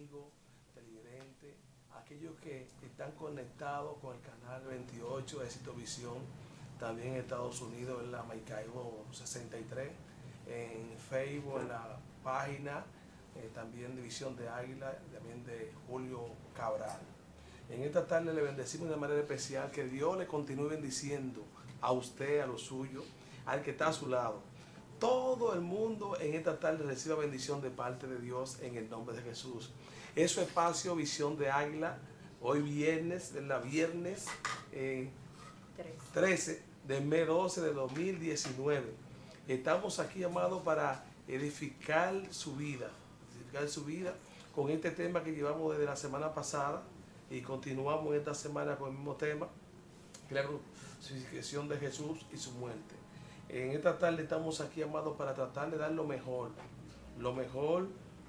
amigos televidentes, aquellos que están conectados con el canal 28 Éxito Visión, también en Estados Unidos en la Maracaibo 63, en Facebook, en la página también de Visión de Águila, también de Julio Cabral. En esta tarde le bendecimos de manera especial, que Dios le continúe bendiciendo a usted, a los suyos, al que está a su lado. Todo el mundo en esta tarde reciba bendición de parte de Dios en el nombre de Jesús. Es su espacio Visión de Águila, hoy viernes, viernes 13 del mes 12 de 2019. Estamos aquí, amados, para edificar su vida con este tema que llevamos desde la semana pasada y continuamos esta semana con el mismo tema, que es la crucifixión de Jesús y su muerte. En esta tarde estamos aquí, amados, para tratar de dar lo mejor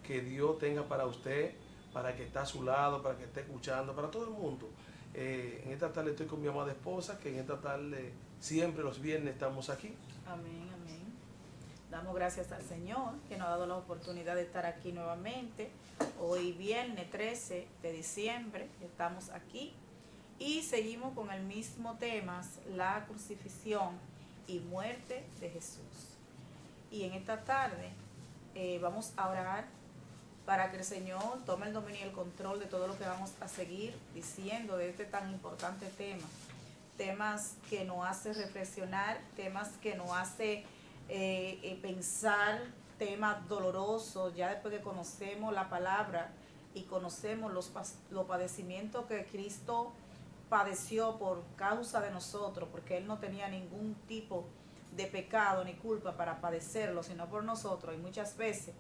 que Dios tenga para usted, para que está a su lado, para que esté escuchando, para todo el mundo. En esta tarde estoy con mi amada esposa, que en esta tarde siempre los viernes estamos aquí. Amén, amén. Damos gracias al Señor que nos ha dado la oportunidad de estar aquí nuevamente. Hoy viernes 13 de diciembre estamos aquí y seguimos con el mismo tema, la crucifixión y muerte de Jesús. Y en esta tarde vamos a orar para que el Señor tome el dominio y el control de todo lo que vamos a seguir diciendo de este tan importante tema. Temas que nos hace reflexionar, temas que nos hace pensar, temas dolorosos, ya después que conocemos la palabra y conocemos los padecimientos que Cristo padeció por causa de nosotros, porque Él no tenía ningún tipo de pecado ni culpa para padecerlo, sino por nosotros, y muchas veces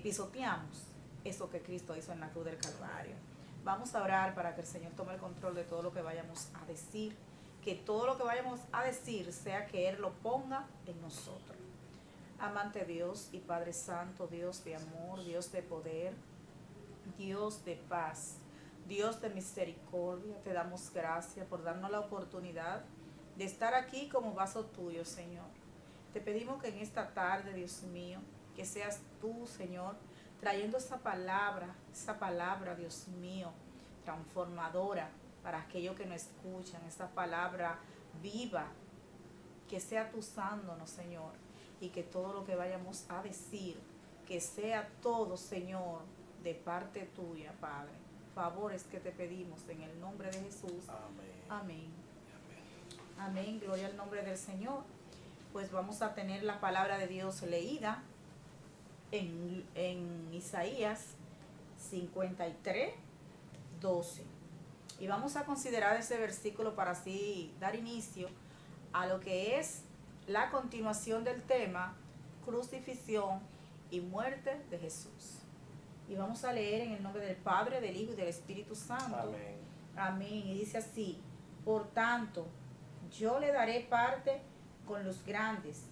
pisoteamos eso que Cristo hizo en la cruz del Calvario. Vamos a orar para que el Señor tome el control de todo lo que vayamos a decir, que todo lo que vayamos a decir sea que Él lo ponga en nosotros. Amante Dios y Padre Santo, Dios de amor, Dios de poder, Dios de paz, Dios de misericordia, te damos gracias por darnos la oportunidad de estar aquí como vaso tuyo, Señor. Te pedimos que en esta tarde, Dios mío, que seas tú, Señor, trayendo esa palabra, Dios mío, transformadora para aquellos que nos escuchan, esa palabra viva, que sea tú usándonos, Señor, y que todo lo que vayamos a decir, que sea todo, Señor, de parte tuya, Padre. Favores que te pedimos en el nombre de Jesús. Amén. Amén. Amén. Gloria al nombre del Señor. Pues vamos a tener la palabra de Dios leída en Isaías 53, 12. Y vamos a considerar ese versículo para así dar inicio a lo que es la continuación del tema, crucifixión y muerte de Jesús. Y vamos a leer en el nombre del Padre, del Hijo y del Espíritu Santo. Amén. Amén. Y dice así: por tanto, yo le daré parte con los grandes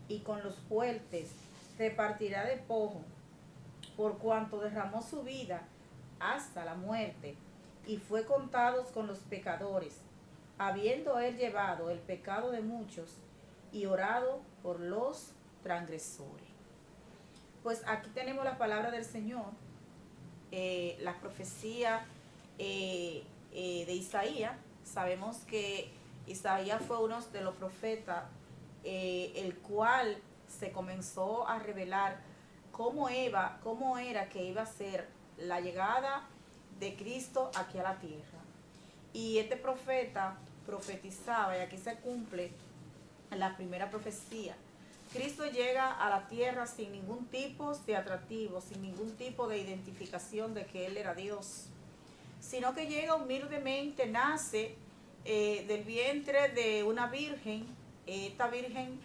y con los fuertes repartirá despojo, por cuanto derramó su vida hasta la muerte y fue contado con los pecadores, habiendo él llevado el pecado de muchos y orado por los transgresores. Pues aquí tenemos la palabra del Señor, la profecía de Isaías. Sabemos que Isaías fue uno de los profetas el cual se comenzó a revelar cómo era que iba a ser la llegada de Cristo aquí a la tierra. Y este profeta profetizaba, y aquí se cumple la primera profecía. Cristo llega a la tierra sin ningún tipo de atractivo, sin ningún tipo de identificación de que Él era Dios, sino que llega humildemente, nace del vientre de una virgen. Esta virgen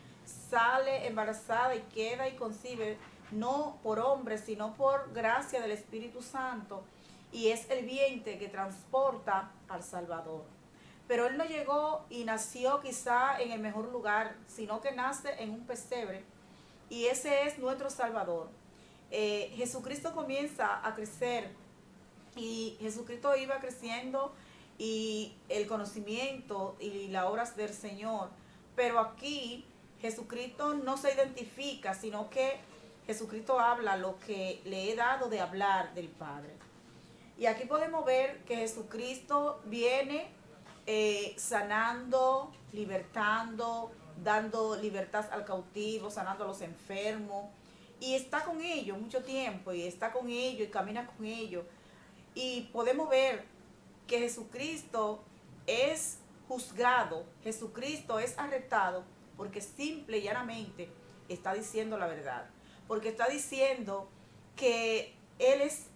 sale embarazada y queda y concibe, no por hombre, sino por gracia del Espíritu Santo, y es el vientre que transporta al Salvador. Pero Él no llegó y nació quizá en el mejor lugar, sino que nace en un pesebre, y ese es nuestro Salvador. Jesucristo comienza a crecer, y Jesucristo iba creciendo, y el conocimiento y las obras del Señor. Pero aquí Jesucristo no se identifica, sino que Jesucristo habla lo que le he dado de hablar del Padre. Y aquí podemos ver que Jesucristo viene sanando, libertando, dando libertad al cautivo, sanando a los enfermos. Y está con ellos mucho tiempo, y está con ellos, y camina con ellos. Y podemos ver que Jesucristo es juzgado, Jesucristo es arrestado, porque simple y llanamente está diciendo la verdad. Porque está diciendo que Él es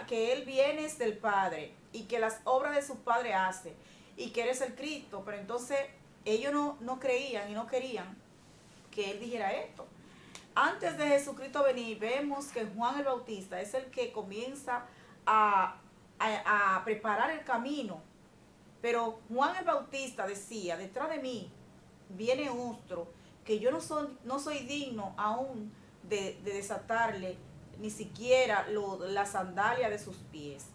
que Él viene del Padre, y que las obras de su Padre hace, y que Él es el Cristo. Pero entonces ellos no creían y no querían que Él dijera esto. Antes de Jesucristo venir, vemos que Juan el Bautista es el que comienza a preparar el camino. Pero Juan el Bautista decía: detrás de mí viene otro, que yo no soy digno aún de desatarle ni siquiera la sandalia de sus pies.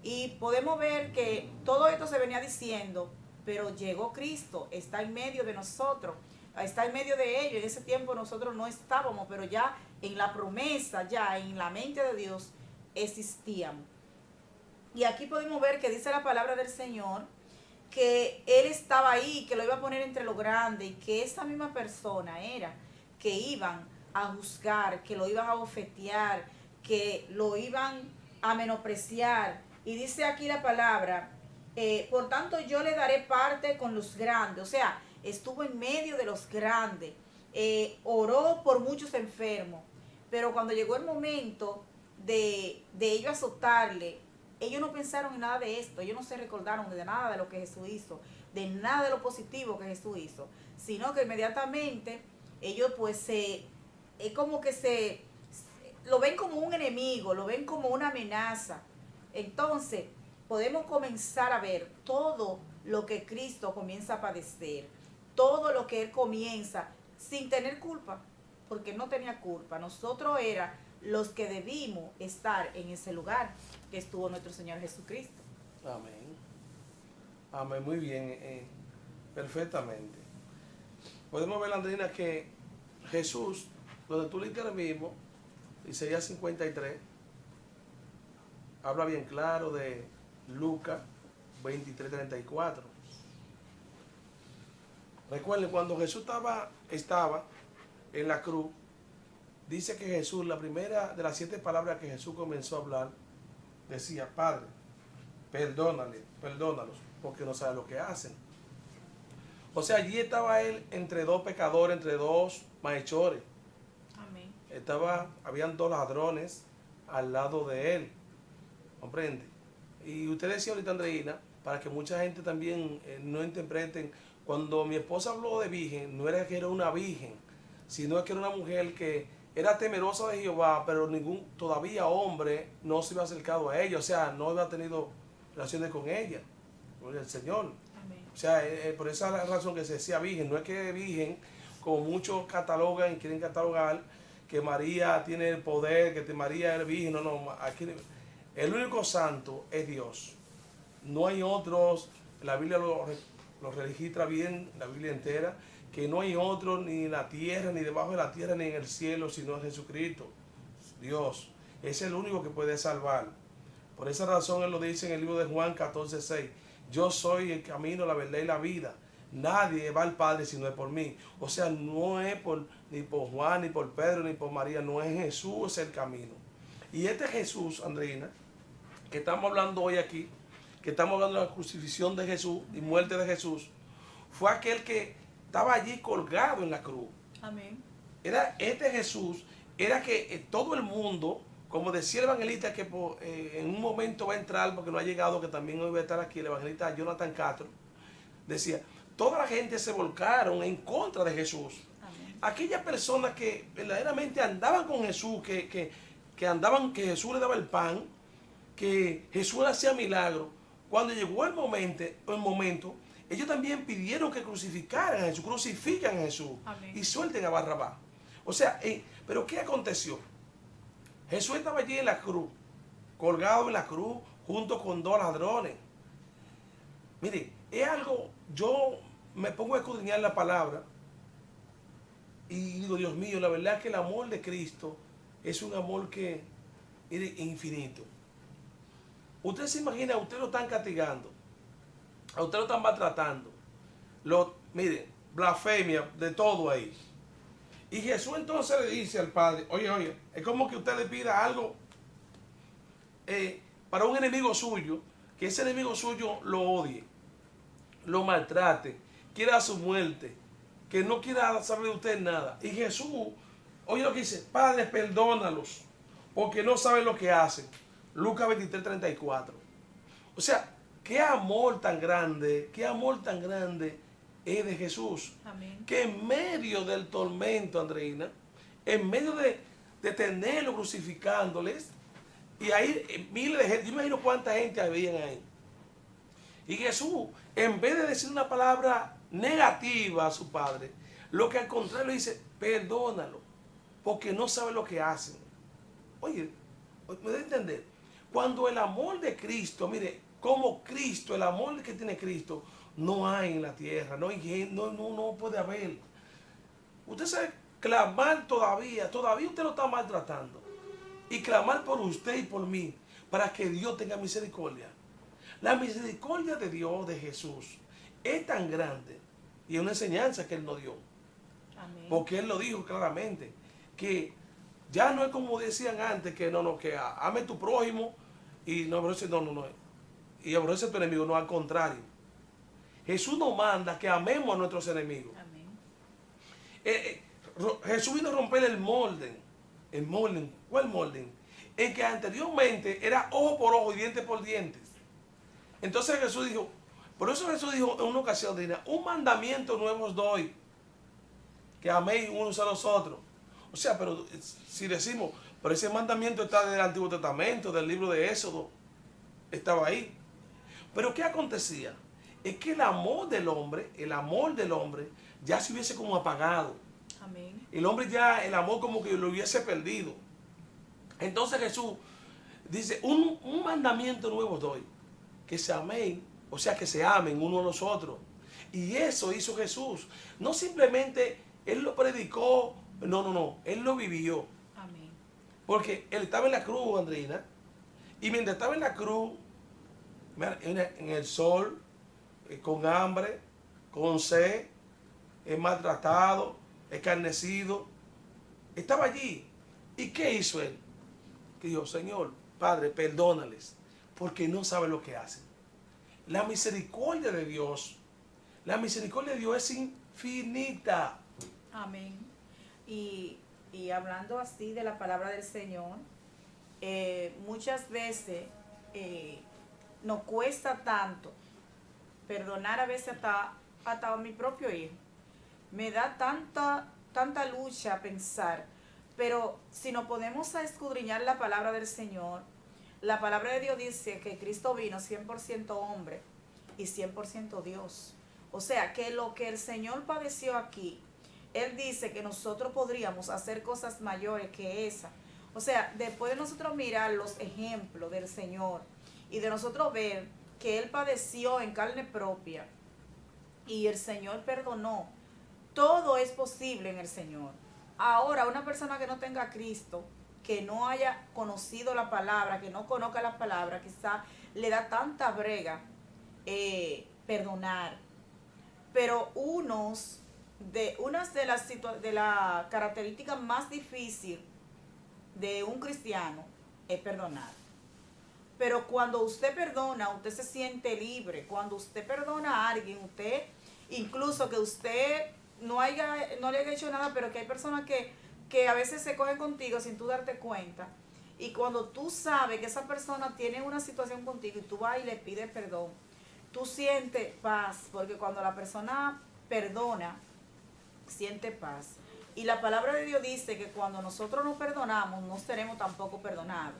Y podemos ver que todo esto se venía diciendo, pero llegó Cristo, está en medio de nosotros, está en medio de ellos. En ese tiempo nosotros no estábamos, pero ya en la promesa, ya en la mente de Dios existíamos. Y aquí podemos ver que dice la palabra del Señor que Él estaba ahí, que lo iba a poner entre los grandes, y que esa misma persona era que iban a juzgar, que lo iban a bofetear, que lo iban a menospreciar. Y dice aquí la palabra, por tanto yo le daré parte con los grandes. O sea, estuvo en medio de los grandes, oró por muchos enfermos. Pero cuando llegó el momento de ellos azotarle, ellos no pensaron en nada de esto, ellos no se recordaron de nada de lo que Jesús hizo, de nada de lo positivo que Jesús hizo, sino que inmediatamente ellos pues lo ven como un enemigo, lo ven como una amenaza. Entonces podemos comenzar a ver todo lo que Cristo comienza a padecer, todo lo que Él comienza sin tener culpa, porque Él no tenía culpa. Nosotros era los que debimos estar en ese lugar que estuvo nuestro Señor Jesucristo. Amén. Amén, muy bien, perfectamente. Podemos ver, Andrina, que Jesús, donde tú leíste ahora mismo, Isaías 53, habla bien claro de Lucas 23:34. Recuerden, cuando Jesús estaba en la cruz, dice que Jesús, la primera de las 7 palabras que Jesús comenzó a hablar, decía: Padre, perdónalos, porque no saben lo que hacen. O sea, allí estaba Él entre dos pecadores, entre dos malhechores. Amén. Habían 2 ladrones al lado de Él. ¿Comprende? Y usted decía ahorita, Andreina, para que mucha gente también no interpreten, cuando mi esposa habló de virgen, no era que era una virgen, sino que era una mujer que era temerosa de Jehová, pero ningún todavía hombre no se había acercado a ella, o sea, no había tenido relaciones con ella, con el Señor. Amén. O sea, por esa razón que se decía virgen, no es que virgen, como muchos catalogan y quieren catalogar, que María tiene el poder, que María es virgen, no, aquí el único santo es Dios. No hay otros, la Biblia lo registra bien, la Biblia entera, que no hay otro ni en la tierra, ni debajo de la tierra, ni en el cielo, sino Jesucristo, Dios. Es el único que puede salvar. Por esa razón Él lo dice en el libro de Juan 14:6. Yo soy el camino, la verdad y la vida. Nadie va al Padre si no es por mí. O sea, no es ni por Juan, ni por Pedro, ni por María. No es Jesús, es el camino. Y este Jesús, Andreina, que estamos hablando hoy aquí, que estamos hablando de la crucifixión de Jesús y muerte de Jesús, fue aquel que estaba allí colgado en la cruz. Amén. Era este Jesús, era que todo el mundo, como decía el evangelista, que en un momento va a entrar, porque no ha llegado, que también hoy va a estar aquí, el evangelista Jonathan Castro, decía, toda la gente se volcaron en contra de Jesús. Amén. Aquellas personas que verdaderamente andaban con Jesús, que andaban, que Jesús le daba el pan, que Jesús le hacía milagros. Cuando llegó el momento, ellos también pidieron que crucificaran a Jesús, crucifican a Jesús. Amén. Y suelten a Barrabás. O sea, pero ¿qué aconteció? Jesús estaba allí en la cruz, colgado en la cruz, junto con 2 ladrones. Mire, es algo, yo me pongo a escudriñar la palabra Y digo, Dios mío, la verdad es que el amor de Cristo es un amor que es infinito. Usted se imagina, a usted lo están castigando, a usted lo están maltratando. Mire, blasfemia, de todo ahí. Y Jesús entonces le dice al Padre, oye, es como que usted le pida algo para un enemigo suyo, que ese enemigo suyo lo odie, lo maltrate, quiera su muerte, que no quiera saber de usted nada. Y Jesús, oye lo que dice, Padre, perdónalos, porque no saben lo que hacen. Lucas 23:34. O sea, qué amor tan grande es de Jesús. Amén. Que en medio del tormento, Andreina, en medio de tenerlo crucificándoles, y ahí miles de gente, yo imagino cuánta gente habían ahí. Y Jesús, en vez de decir una palabra negativa a su Padre, lo que al contrario dice, perdónalo, porque no sabe lo que hacen. Oye, me debe entender, cuando el amor de Cristo, mire, como Cristo, el amor que tiene Cristo, no hay en la tierra, no puede haber. Usted sabe, clamar todavía usted lo está maltratando. Y clamar por usted y por mí, para que Dios tenga misericordia. La misericordia de Dios, de Jesús, es tan grande, y es una enseñanza que Él nos dio. Amén. Porque Él lo dijo claramente, que ya no es como decían antes, que que ame tu prójimo y no aborrece, y aborrece a tu enemigo, no, al contrario. Jesús nos manda que amemos a nuestros enemigos. Amén. Jesús vino a romper el molde. ¿Cuál molde? En que anteriormente era ojo por ojo y diente por dientes. Entonces Jesús dijo, por eso Jesús dijo en una ocasión, un mandamiento nuevo os doy, que améis unos a los otros. O sea, pero si decimos, pero ese mandamiento está del Antiguo Testamento, del libro de Éxodo, estaba ahí. Pero ¿qué acontecía? Es que el amor del hombre ya se hubiese como apagado. Amén. El hombre ya, el amor como que lo hubiese perdido. Entonces Jesús dice, un mandamiento nuevo doy, que se amen, o sea, que se amen unos a los otros. Y eso hizo Jesús. No simplemente Él lo predicó, no, Él lo vivió. Amén. Porque Él estaba en la cruz, Andreina, y mientras estaba en la cruz, en el sol, con hambre, con sed, maltratado, escarnecido, estaba allí. ¿Y qué hizo Él? Que dijo, Señor, Padre, perdónales, porque no saben lo que hacen. La misericordia de Dios es infinita. Amén. Y hablando así de la palabra del Señor, muchas veces nos cuesta tanto perdonar, a veces hasta a mi propio hijo. Me da tanta lucha pensar, pero si nos ponemos a escudriñar la palabra del Señor, la palabra de Dios dice que Cristo vino 100% hombre y 100% Dios. O sea, que lo que el Señor padeció aquí, Él dice que nosotros podríamos hacer cosas mayores que esa. O sea, después de nosotros mirar los ejemplos del Señor y de nosotros ver que Él padeció en carne propia y el Señor perdonó, todo es posible en el Señor. Ahora, una persona que no tenga a Cristo, que no haya conocido la palabra, que no conozca la palabra, quizá le da tanta brega perdonar. Pero unas de las características más difíciles de un cristiano es perdonar. Pero cuando usted perdona, usted se siente libre. Cuando usted perdona a alguien, usted, incluso que usted no le haya hecho nada, pero que hay personas que a veces se cogen contigo sin tú darte cuenta. Y cuando tú sabes que esa persona tiene una situación contigo y tú vas y le pides perdón, tú sientes paz, porque cuando la persona perdona, siente paz. Y la palabra de Dios dice que cuando nosotros nos perdonamos, no seremos tampoco perdonados.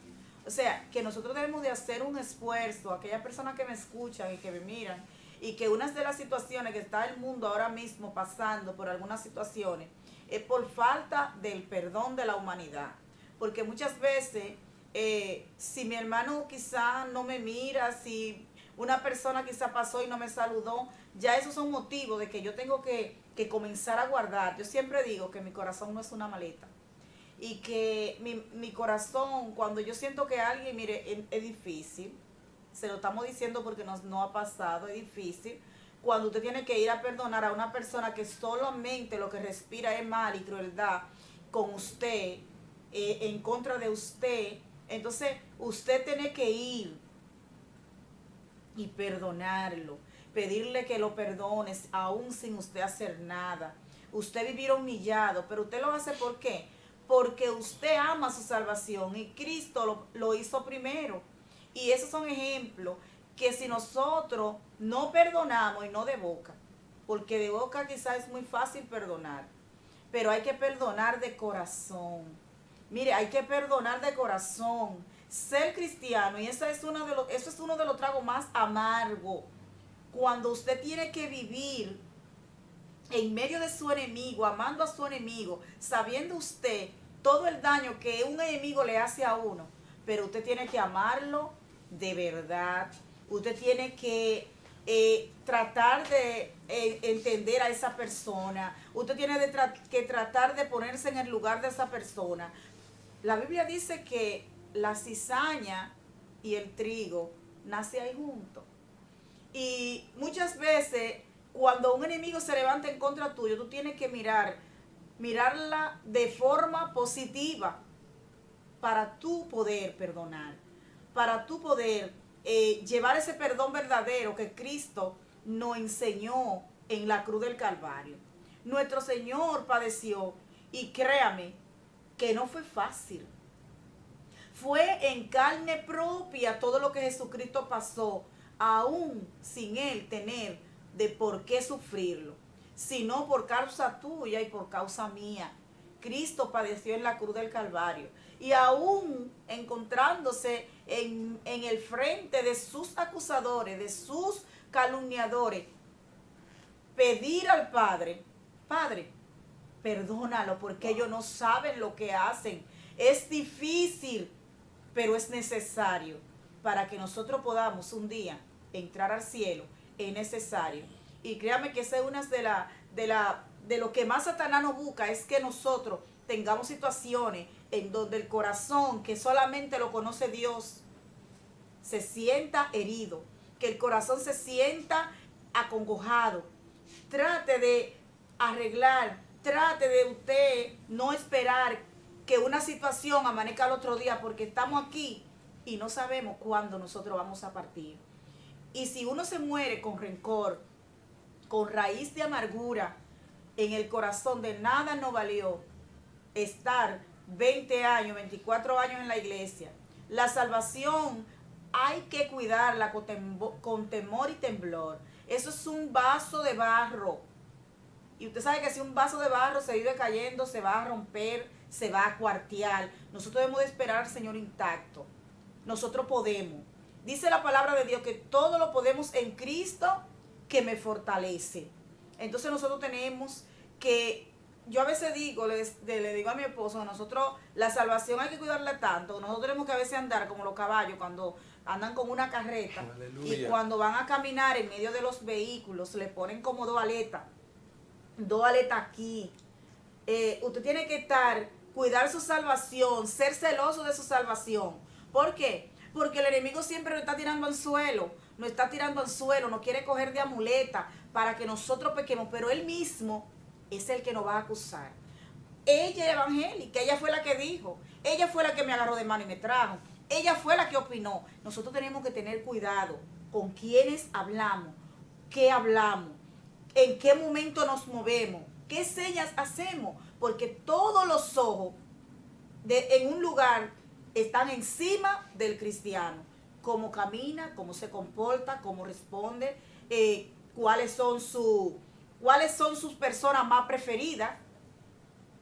O sea, que nosotros debemos de hacer un esfuerzo, aquellas personas que me escuchan y que me miran, y que una de las situaciones que está el mundo ahora mismo pasando por algunas situaciones, es por falta del perdón de la humanidad. Porque muchas veces, si mi hermano quizá no me mira, si una persona quizá pasó y no me saludó, ya esos son motivos de que yo tengo que que comenzar a guardar. Yo siempre digo que mi corazón no es una maleta. Y que mi corazón, cuando yo siento que alguien, mire, es difícil, se lo estamos diciendo porque no ha pasado, es difícil, cuando usted tiene que ir a perdonar a una persona que solamente lo que respira es mal y crueldad con usted, en contra de usted, entonces usted tiene que ir y perdonarlo, pedirle que lo perdones aún sin usted hacer nada. Usted vivir humillado, pero usted lo hace ¿por qué? Porque usted ama su salvación y Cristo lo hizo primero. Y esos son ejemplos que si nosotros no perdonamos, y no de boca, porque de boca quizás es muy fácil perdonar, pero hay que perdonar de corazón. Mire, hay que perdonar de corazón. Ser cristiano, y eso es uno de los tragos más amargos, cuando usted tiene que vivir en medio de su enemigo, amando a su enemigo, sabiendo usted todo el daño que un enemigo le hace a uno, pero usted tiene que amarlo de verdad. Usted tiene que tratar de entender a esa persona. Usted tiene que tratar de ponerse en el lugar de esa persona. La Biblia dice que la cizaña y el trigo nacen ahí juntos. Y muchas veces, cuando un enemigo se levanta en contra tuyo, tú tienes que mirarla de forma positiva para tú poder perdonar, para tú poder llevar ese perdón verdadero que Cristo nos enseñó en la cruz del Calvario. Nuestro Señor padeció, y créame que no fue fácil. Fue en carne propia todo lo que Jesucristo pasó, aún sin Él tener de por qué sufrirlo, sino por causa tuya y por causa mía. Cristo padeció en la cruz del Calvario, y aún encontrándose en el frente de sus acusadores, de sus calumniadores, pedir al Padre: Padre, perdónalo porque ellos no saben lo que hacen. Es difícil, pero es necesario para que nosotros podamos un día entrar al cielo. Es necesario. Y créame que esa es una de lo que más Satanás nos busca, es que nosotros tengamos situaciones en donde el corazón, que solamente lo conoce Dios, se sienta herido, que el corazón se sienta acongojado. Trate de arreglar, trate de usted no esperar que una situación amanezca al otro día, porque estamos aquí y no sabemos cuándo nosotros vamos a partir. Y si uno se muere con rencor, con raíz de amargura en el corazón, de nada nos valió estar 20 años, 24 años en la iglesia. La salvación hay que cuidarla con temor y temblor. Eso es un vaso de barro. Y usted sabe que si un vaso de barro se vive cayendo, se va a romper, se va a cuartear. Nosotros debemos de esperar al Señor intacto. Nosotros podemos. Dice la palabra de Dios que todo lo podemos en Cristo que me fortalece. Entonces nosotros tenemos que, yo a veces digo, le digo a mi esposo, nosotros la salvación hay que cuidarla tanto. Nosotros tenemos que a veces andar como los caballos cuando andan con una carreta. Aleluya. Y cuando van a caminar en medio de los vehículos le ponen como dos aletas aquí. Usted tiene que cuidar su salvación, ser celoso de su salvación. ¿Por qué? Porque el enemigo siempre nos está tirando al suelo, nos quiere coger de amuleta para que nosotros pequemos, pero él mismo es el que nos va a acusar. Ella es evangélica, ella fue la que dijo, ella fue la que me agarró de mano y me trajo, ella fue la que opinó. Nosotros tenemos que tener cuidado con quiénes hablamos, qué hablamos, en qué momento nos movemos, qué señas hacemos, porque todos los ojos en un lugar están encima del cristiano. Cómo camina, cómo se comporta, cómo responde, cuáles son sus personas más preferidas.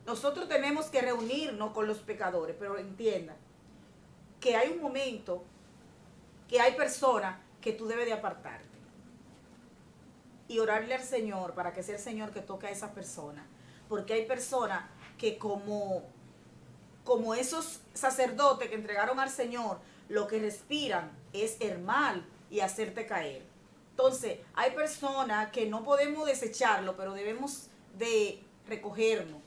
Nosotros tenemos que reunirnos con los pecadores, pero entienda que hay un momento que hay personas que tú debes de apartarte y orarle al Señor para que sea el Señor que toque a esa persona, porque hay personas que como esos sacerdotes que entregaron al Señor, lo que respiran es el mal y hacerte caer. Entonces, hay personas que no podemos desecharlo, pero debemos de recogernos,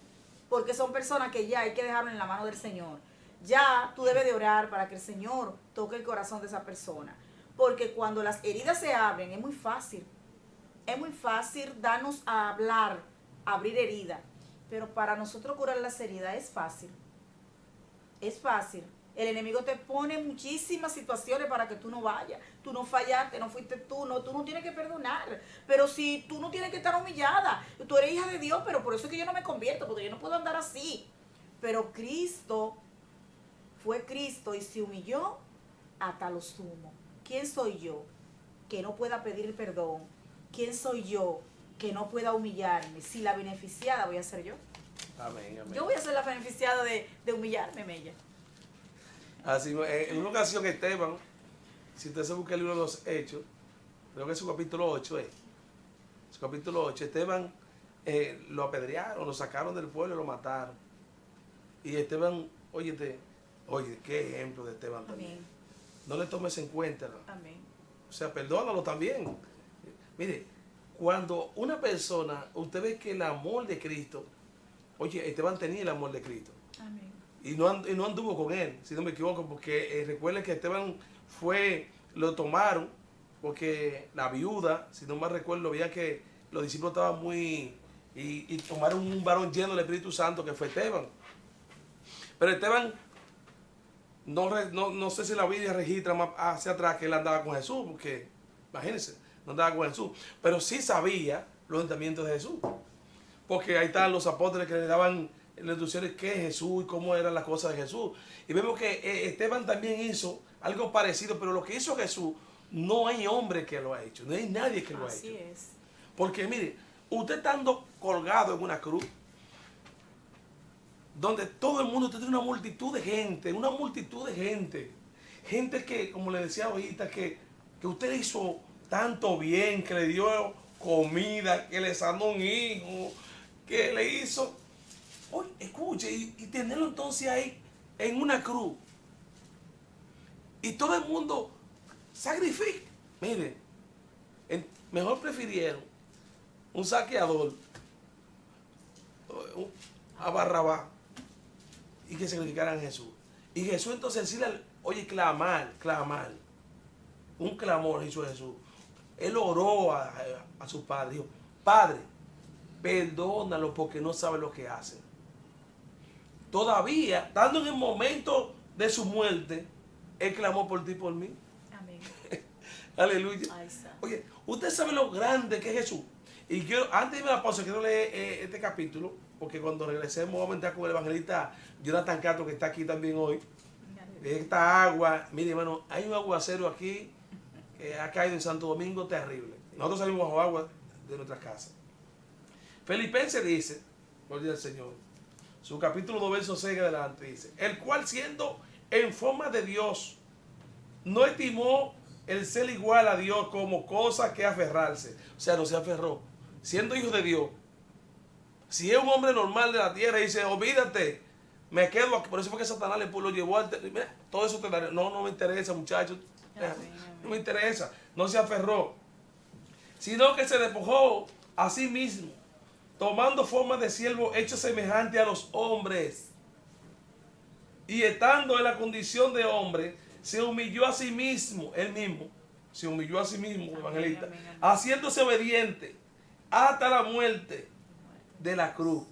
porque son personas que ya hay que dejarlo en la mano del Señor. Ya tú debes de orar para que el Señor toque el corazón de esa persona, porque cuando las heridas se abren es muy fácil darnos a hablar, abrir heridas, pero para nosotros curar las heridas es fácil. El enemigo te pone muchísimas situaciones para que tú no vayas. Tú no fallaste, no fuiste tú no tienes que perdonar. Pero si tú no tienes que estar humillada, tú eres hija de Dios, pero por eso es que yo no me convierto, porque yo no puedo andar así. Pero Cristo fue Cristo y se humilló hasta lo sumo. ¿Quién soy yo que no pueda pedir perdón? ¿Quién soy yo que no pueda humillarme? Si la beneficiada voy a ser yo. Amén, amén. Yo voy a ser la beneficiada de humillarme, Mella. Así, en una ocasión Esteban, si usted se busca el libro de los Hechos, creo que es su capítulo 8, su capítulo 8, Esteban lo apedrearon, lo sacaron del pueblo y lo mataron. Y Esteban, oye, qué ejemplo de Esteban también. Amén. No le tomes en cuenta, ¿no? Amén. O sea, perdónalo también. Mire, cuando una persona, usted ve que el amor de Cristo, oye, Esteban tenía el amor de Cristo. Amén. Y no anduvo con él, si no me equivoco, porque recuerden que Esteban lo tomaron, porque la viuda, si no mal recuerdo, veía que los discípulos estaban y tomaron un varón lleno del Espíritu Santo, que fue Esteban. Pero Esteban, no sé si la Biblia registra más hacia atrás que él andaba con Jesús, porque, imagínense, no andaba con Jesús, pero sí sabía los entendimientos de Jesús, porque ahí están los apóstoles que le daban las instrucciones qué es Jesús y cómo eran las cosas de Jesús. Y vemos que Esteban también hizo algo parecido, pero lo que hizo Jesús, no hay hombre que lo ha hecho, no hay nadie que lo ha hecho. Así es. Porque mire, usted estando colgado en una cruz, donde todo el mundo, usted tiene una multitud de gente, gente que, como le decía ahorita, que usted le hizo tanto bien, que le dio comida, que le sanó un hijo, que le hizo... Oye, escuche, y tenerlo entonces ahí en una cruz. Y todo el mundo sacrifica. Mire, mejor prefirieron un saqueador a Barrabás y que sacrificaran a Jesús. Y Jesús entonces decirle, oye, clamar. Un clamor hizo Jesús. Él oró a su padre. Dijo, Padre, perdónalo porque no sabe lo que hacen. Todavía, estando en el momento de su muerte, Él clamó por ti y por mí. Amén. Aleluya. Ay, Oye, usted sabe lo grande que es Jesús. Y quiero, antes de irme a la pausa, quiero leer este capítulo, porque cuando regresemos vamos a entrar con el evangelista Jonathan Castro, que está aquí también hoy. Esta agua, mire hermano, hay un aguacero aquí que ha caído en Santo Domingo terrible. Nosotros salimos bajo agua de nuestras casas. Filipenses dice, gloria al Señor, su capítulo 2, verso 6 adelante, dice, el cual siendo en forma de Dios, no estimó el ser igual a Dios como cosa que aferrarse. O sea, no se aferró. Siendo hijo de Dios, si es un hombre normal de la tierra y dice, olvídate, me quedo aquí. Por eso fue que Satanás lo llevó al... Mira, todo eso te daré. No me interesa, muchachos. No me interesa. No se aferró. Sino que se despojó a sí mismo, tomando forma de siervo hecho semejante a los hombres. Y estando en la condición de hombre, se humilló a sí mismo, él mismo, se humilló a sí mismo, evangelista, haciéndose obediente hasta la muerte de la cruz.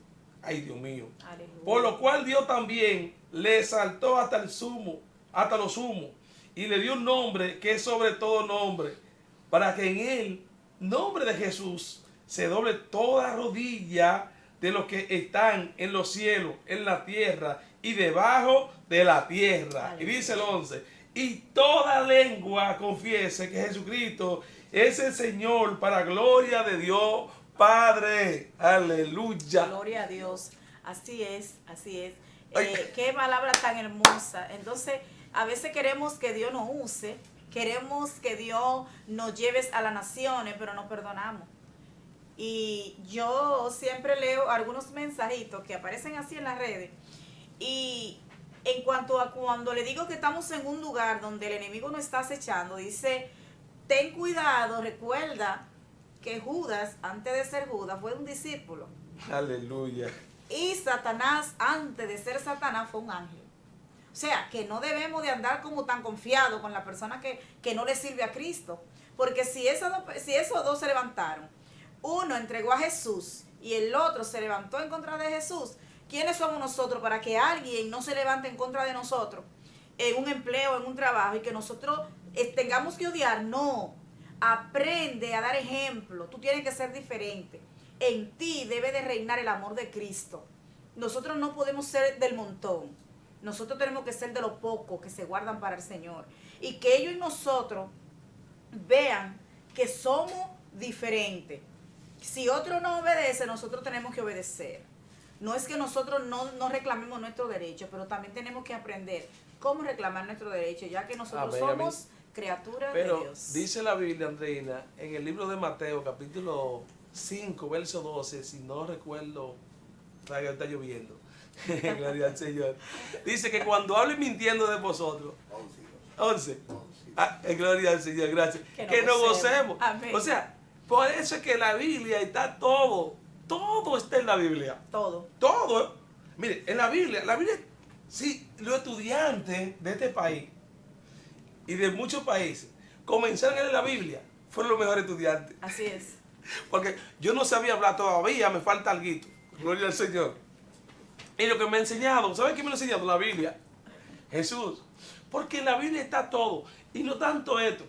Ay, Dios mío. Aleluya. Por lo cual Dios también le exaltó hasta lo sumo, y le dio un nombre que es sobre todo nombre, para que en el nombre de Jesús se doble toda rodilla de los que están en los cielos, en la tierra y debajo de la tierra. Aleluya. Y dice el 11, y toda lengua confiese que Jesucristo es el Señor, para gloria de Dios Padre. Aleluya. Gloria a Dios. Así es, así es. Qué palabra tan hermosa. Entonces, a veces queremos que Dios nos use, queremos que Dios nos lleve a las naciones, pero no perdonamos. Y yo siempre leo algunos mensajitos que aparecen así en las redes. Y en cuanto a cuando le digo que estamos en un lugar donde el enemigo nos está acechando, dice, ten cuidado, recuerda que Judas, antes de ser Judas, fue un discípulo. Aleluya. Y Satanás, antes de ser Satanás, fue un ángel. O sea, que no debemos de andar como tan confiados con la persona que no le sirve a Cristo. Porque si esos dos se levantaron, uno entregó a Jesús y el otro se levantó en contra de Jesús, ¿quiénes somos nosotros para que alguien no se levante en contra de nosotros en un empleo, en un trabajo, y que nosotros tengamos que odiar? No. Aprende a dar ejemplo. Tú tienes que ser diferente. En ti debe de reinar el amor de Cristo. Nosotros no podemos ser del montón. Nosotros tenemos que ser de los pocos que se guardan para el Señor. Y que ellos y nosotros vean que somos diferentes. Si otro no obedece, nosotros tenemos que obedecer. No es que nosotros no reclamemos nuestros derechos, pero también tenemos que aprender cómo reclamar nuestros derechos, ya que nosotros somos criaturas de Dios. Pero dice la Biblia, Andreina, en el libro de Mateo, capítulo 5, verso 12, si no recuerdo, está lloviendo. Gloria al Señor. Dice que cuando hablen mintiendo de vosotros, 11. Gloria al Señor, gracias. Que nos gocemos. Amén. O sea, por eso es que la Biblia está todo está en la Biblia. Todo. Mire, en la Biblia, sí, los estudiantes de este país y de muchos países comenzaron a leer la Biblia, fueron los mejores estudiantes. Así es. Porque yo no sabía hablar todavía, me falta algo. Gloria al Señor. Y lo que me ha enseñado, ¿saben qué me lo ha enseñado? La Biblia. Jesús. Porque en la Biblia está todo. Y no tanto esto.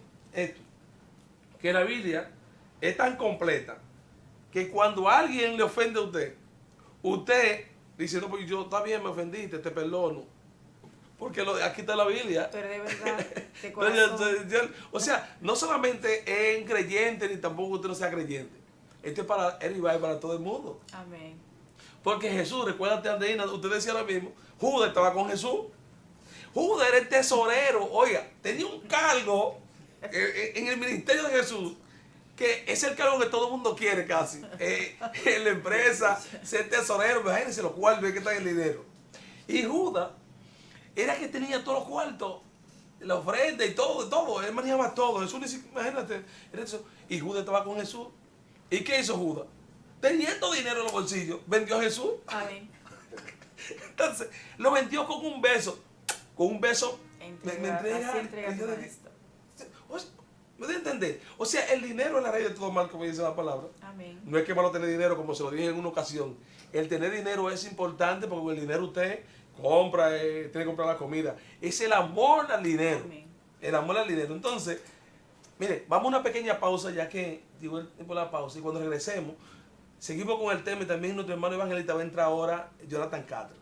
Que la Biblia es tan completa que cuando alguien le ofende a usted dice, no, pues yo está bien, me ofendiste, te perdono. Porque aquí está la Biblia. Pero de verdad, de corazón. O sea, no solamente es creyente, ni tampoco usted no sea creyente. Esto es para él y para todo el mundo. Amén. Porque Jesús, recuérdate, Andreina, usted decía ahora mismo, Judas estaba con Jesús. Judas era el tesorero, oiga, tenía un cargo en el ministerio de Jesús, que es el cargo que todo el mundo quiere casi. En la empresa, ser tesorero, imagínense los cuartos que está en el dinero. Y Judas era que tenía todos los cuartos, la ofrenda y todo, él manejaba todo. Jesús, imagínate, era eso. Y Judas estaba con Jesús. ¿Y qué hizo Judas? Teniendo dinero en los bolsillos, vendió a Jesús. Amén. Entonces, lo vendió con un beso. Con un beso, me entrega. ¿Me debe entender? O sea, el dinero es la raíz de todo mal, como dice la palabra. Amén. No es que malo tener dinero, como se lo dije en una ocasión. El tener dinero es importante porque con el dinero usted compra, tiene que comprar la comida. Es el amor al dinero. Amén. El amor al dinero. Entonces, mire, vamos a una pequeña pausa, ya que llegó el tiempo de la pausa. Y cuando regresemos, seguimos con el tema y también nuestro hermano evangelista va a entrar ahora, Jonathan Castro.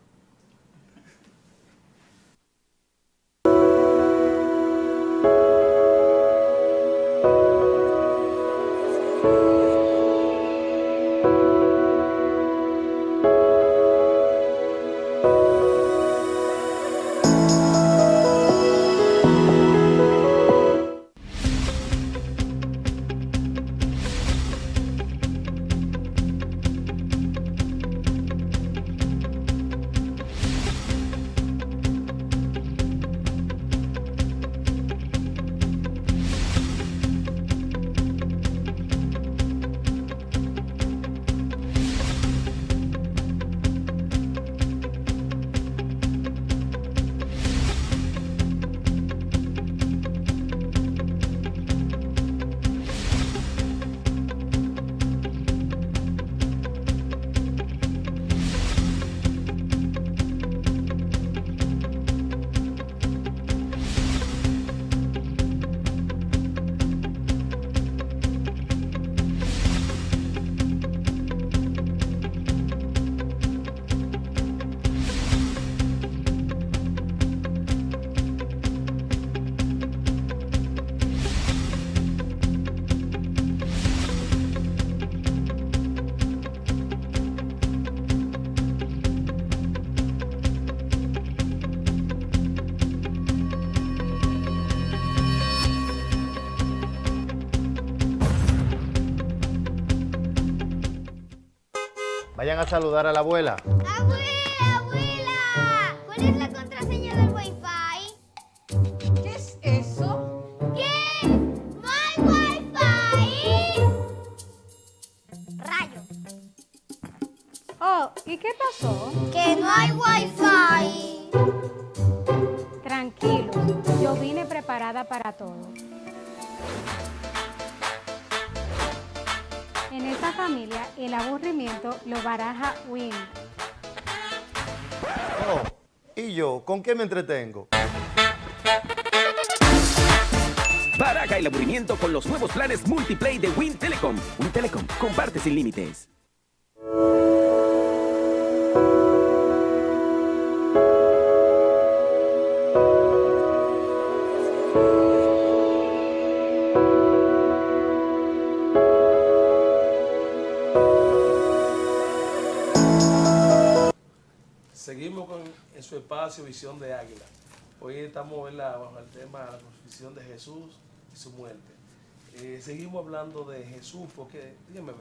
Vayan a saludar a la abuela. ¡Abuela, abuela! ¿Cuál es la contraseña del Wi-Fi? ¿Qué es eso? ¿Qué? ¡No hay Wi-Fi! Rayo. pasó? Que no hay wifi. Tranquilos, yo vine preparada para todo. En esta familia, el aburrimiento lo baraja Win. Oh, ¿y yo? ¿Con qué me entretengo? Baraja el aburrimiento con los nuevos planes Multiplay de Win Telecom. Win Telecom, comparte sin límites. Seguimos en su espacio Visión de Águila. Hoy estamos bajo el tema de la crucifixión de Jesús y su muerte. Seguimos hablando de Jesús porque, dígame,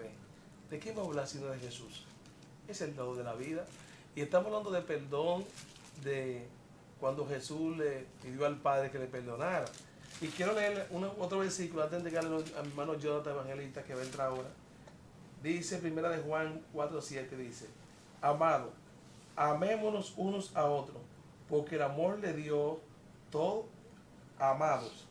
¿de qué vamos a hablar sino de Jesús? Es el todo de la vida. Y estamos hablando de perdón, de cuando Jesús le pidió al Padre que le perdonara. Y quiero leer otro versículo antes de entregarle a mi hermano Jonathan Evangelista que va a entrar ahora. Dice, primera de Juan 4:7, dice, amado, amémonos unos a otros, porque el amor de Dios, todos amados,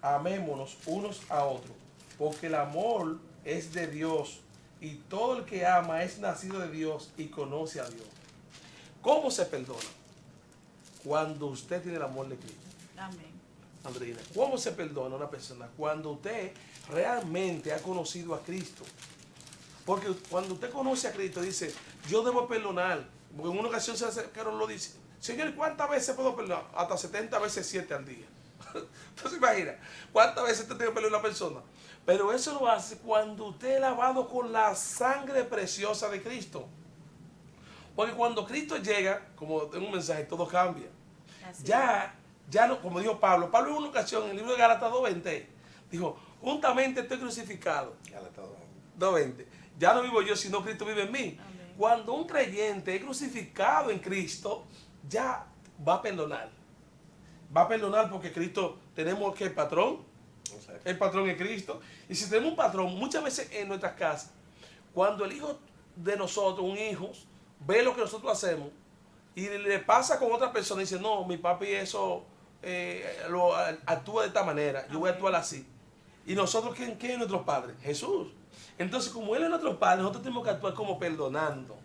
amémonos unos a otros, porque el amor es de Dios, y todo el que ama es nacido de Dios y conoce a Dios. ¿Cómo se perdona? Cuando usted tiene el amor de Cristo. Amén. Andreina, ¿cómo se perdona a una persona? Cuando usted realmente ha conocido a Cristo. Porque cuando usted conoce a Cristo, dice, yo debo perdonar. Porque en una ocasión se acercaron, lo dice, Señor, ¿cuántas veces puedo perdonar? Hasta 70 veces 7 al día. Entonces imagina, ¿cuántas veces usted tiene que perdonar a una persona? Pero eso lo hace cuando usted es lavado con la sangre preciosa de Cristo. Porque cuando Cristo llega, como en un mensaje, todo cambia. Ya no, como dijo Pablo en una ocasión en el libro de Gálatas 2:20, dijo, juntamente estoy crucificado. Gálatas 2:20. Ya no vivo yo, sino Cristo vive en mí. Amén. Cuando un creyente es crucificado en Cristo, ya va a perdonar. Va a perdonar porque Cristo, tenemos que el patrón. El patrón es Cristo. Y si tenemos un patrón, muchas veces en nuestras casas, cuando el hijo de nosotros, un hijo, ve lo que nosotros hacemos y le pasa con otra persona y dice, no, mi papi eso lo actúa de esta manera, yo voy a actuar así. Y nosotros, ¿quién es nuestro padre? Jesús. Entonces, como Él es nuestro padre, nosotros tenemos que actuar como perdonando.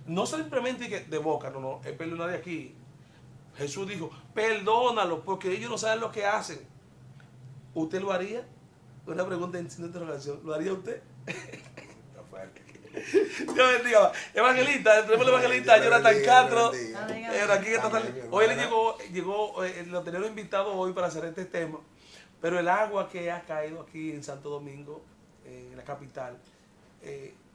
No simplemente de boca, no, es perdonar de aquí. Jesús dijo, perdónalo, porque ellos no saben lo que hacen. ¿Usted lo haría? Una pregunta en interrogación. ¿Lo haría usted? Dios bendiga. Evangelista, tenemos el evangelista Jonathan Castro. Hoy él llegó, lo teníamos invitado hoy para hacer este tema. Pero el agua que ha caído aquí en Santo Domingo, en la capital,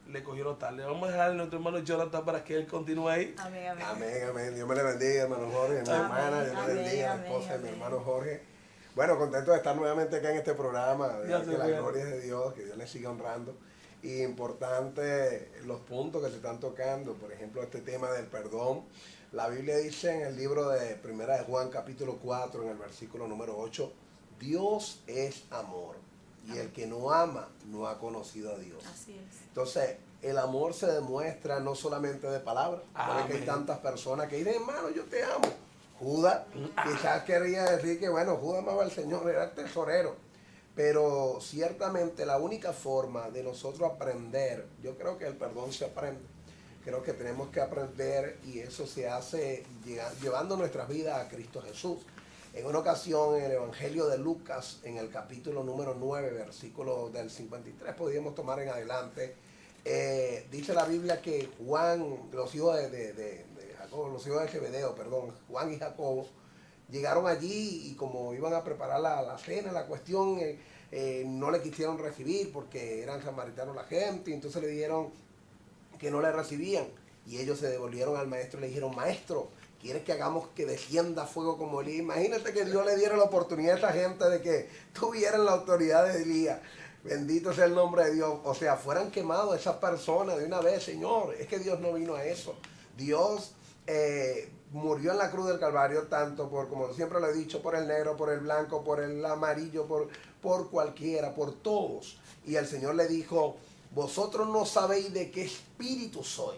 le cogió los tarde. Vamos a dejar a nuestro hermano Jonathan para que él continúe ahí. Amén, amén. Amén, amén. Dios me le bendiga, hermano Jorge, mi hermana, Dios me bendiga, la esposa de mi hermano Jorge. Bueno, contento de estar nuevamente acá en este programa, de que la gloria es de Dios, que Dios le siga honrando. Y importante los puntos que se están tocando, por ejemplo, este tema del perdón. La Biblia dice en el libro de Primera de Juan, capítulo 4, en el versículo número 8, Dios es amor, y el que no ama no ha conocido a Dios. Así es. Entonces, el amor se demuestra no solamente de palabras, porque hay tantas personas que dicen, hermano, yo te amo. Judas quizás quería decir que, bueno, Judas amaba al Señor, era el tesorero. Pero ciertamente la única forma de nosotros aprender, yo creo que el perdón se aprende. Creo que tenemos que aprender y eso se hace llevando nuestras vidas a Cristo Jesús. En una ocasión en el Evangelio de Lucas, en el capítulo número 9, versículo del 53, podríamos tomar en adelante, dice la Biblia que Juan, los hijos de Jacobo, los hijos de Zebedeo, perdón, Juan y Jacobo, llegaron allí y como iban a preparar la cena, la cuestión, no le quisieron recibir porque eran samaritanos la gente, y entonces le dijeron que no le recibían. Y ellos se devolvieron al maestro y le dijeron, maestro, ¿quieres que hagamos que descienda fuego como Elías? Imagínate que Dios le diera la oportunidad a esa gente de que tuvieran la autoridad de Elías. Bendito sea el nombre de Dios. O sea, fueran quemados esas personas de una vez, Señor. Es que Dios no vino a eso. Dios murió en la cruz del Calvario tanto por, como siempre lo he dicho, por el negro, por el blanco, por el amarillo, por cualquiera, por todos. Y el Señor le dijo, vosotros no sabéis de qué espíritu soy.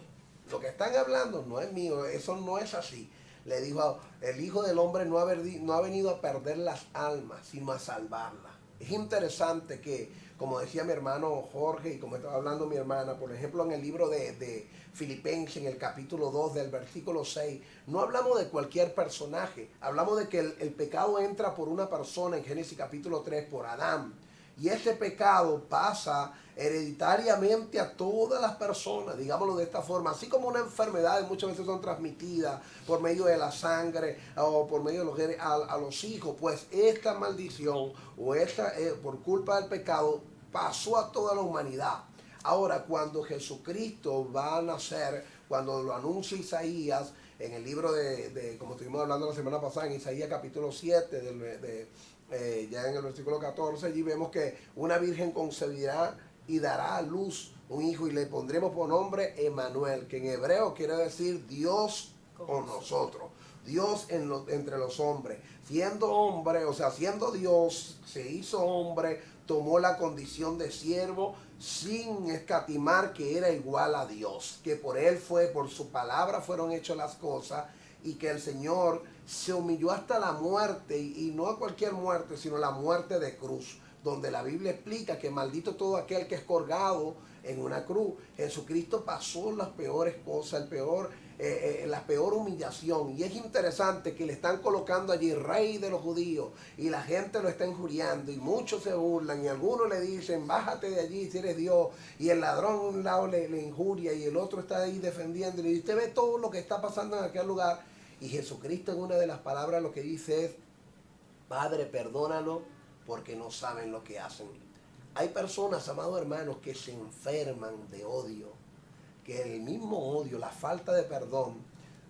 Lo que están hablando no es mío, eso no es así. Le dijo, el Hijo del Hombre no ha venido a perder las almas, sino a salvarlas. Es interesante que, como decía mi hermano Jorge y como estaba hablando mi hermana, por ejemplo, en el libro de Filipenses, en el capítulo 2 del versículo 6, no hablamos de cualquier personaje, hablamos de que el pecado entra por una persona en Génesis capítulo 3, por Adán. Y ese pecado pasa hereditariamente a todas las personas, digámoslo de esta forma, así como una enfermedad muchas veces son transmitidas por medio de la sangre o por medio de los genes a los hijos, pues esta maldición o esta por culpa del pecado pasó a toda la humanidad. Ahora, cuando Jesucristo va a nacer, cuando lo anuncia Isaías en el libro como estuvimos hablando la semana pasada, en Isaías capítulo 7, ya en el versículo 14, allí vemos que una virgen concebirá y dará a luz un hijo y le pondremos por nombre Emmanuel, que en hebreo quiere decir Dios con nosotros, Dios entre los hombres. Siendo hombre, o sea, siendo Dios, se hizo hombre, tomó la condición de siervo sin escatimar que era igual a Dios, que por él por su palabra fueron hechas las cosas, y que el Señor se humilló hasta la muerte, y no a cualquier muerte, sino la muerte de cruz, donde la Biblia explica que maldito todo aquel que es colgado en una cruz. Jesucristo pasó las peores cosas, la peor humillación, y es interesante que le están colocando allí Rey de los judíos, y la gente lo está injuriando, y muchos se burlan, y algunos le dicen, bájate de allí si eres Dios, y el ladrón a un lado le injuria, y el otro está ahí defendiéndole, y usted ve todo lo que está pasando en aquel lugar, y Jesucristo en una de las palabras lo que dice es, Padre, perdónalo, porque no saben lo que hacen. Hay personas, amados hermanos, que se enferman de odio, que el mismo odio, la falta de perdón,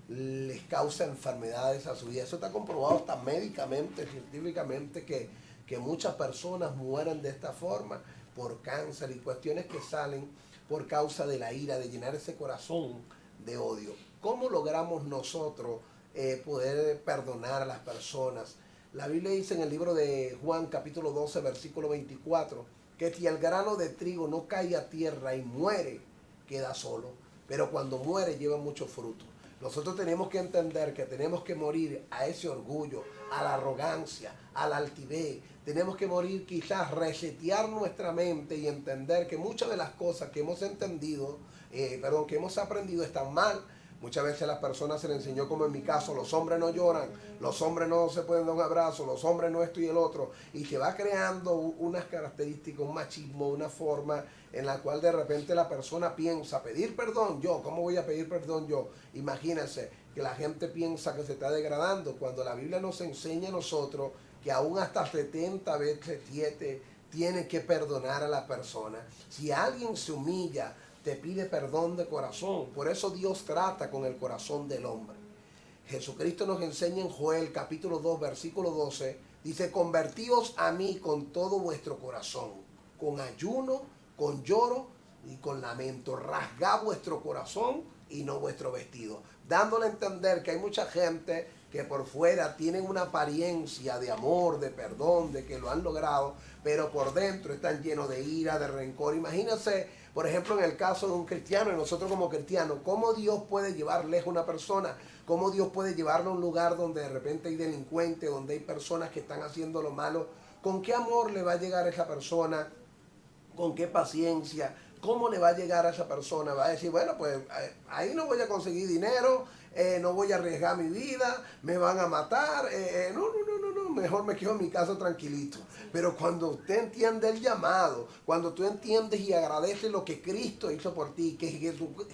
les causa enfermedades a su vida. Eso está comprobado hasta médicamente, científicamente, que muchas personas mueren de esta forma por cáncer y cuestiones que salen por causa de la ira, de llenar ese corazón de odio. ¿Cómo logramos nosotros poder perdonar a las personas? La Biblia dice en el libro de Juan capítulo 12 versículo 24 que si el grano de trigo no cae a tierra y muere, queda solo, pero cuando muere lleva mucho fruto. Nosotros tenemos que entender que tenemos que morir a ese orgullo, a la arrogancia, a la altivez. Tenemos que morir, quizás resetear nuestra mente y entender que muchas de las cosas que hemos entendido, que hemos aprendido están mal. Muchas veces a las personas se les enseñó, como en mi caso, los hombres no lloran, los hombres no se pueden dar un abrazo, los hombres no esto y el otro, y se va creando unas características, un machismo, una forma en la cual de repente la persona piensa, pedir perdón yo, ¿cómo voy a pedir perdón yo? Imagínense que la gente piensa que se está degradando, cuando la Biblia nos enseña a nosotros que aún hasta 70 veces 7 tiene que perdonar a la persona. Si alguien se humilla, te pide perdón de corazón. Por eso Dios trata con el corazón del hombre. Jesucristo nos enseña en Joel capítulo 2 versículo 12. Dice, convertíos a mí con todo vuestro corazón, con ayuno, con lloro y con lamento. Rasgad vuestro corazón y no vuestro vestido. Dándole a entender que hay mucha gente que por fuera tienen una apariencia de amor, de perdón, de que lo han logrado, pero por dentro están llenos de ira, de rencor. Imagínense, por ejemplo, en el caso de un cristiano, y nosotros como cristianos, ¿cómo Dios puede llevar lejos a una persona? ¿Cómo Dios puede llevarlo a un lugar donde de repente hay delincuentes, donde hay personas que están haciendo lo malo? ¿Con qué amor le va a llegar a esa persona? ¿Con qué paciencia? ¿Cómo le va a llegar a esa persona? Va a decir, bueno, pues ahí no voy a conseguir dinero, no voy a arriesgar mi vida, me van a matar, no, mejor me quedo en mi casa tranquilito. Pero cuando usted entiende el llamado, cuando tú entiendes y agradeces lo que Cristo hizo por ti, que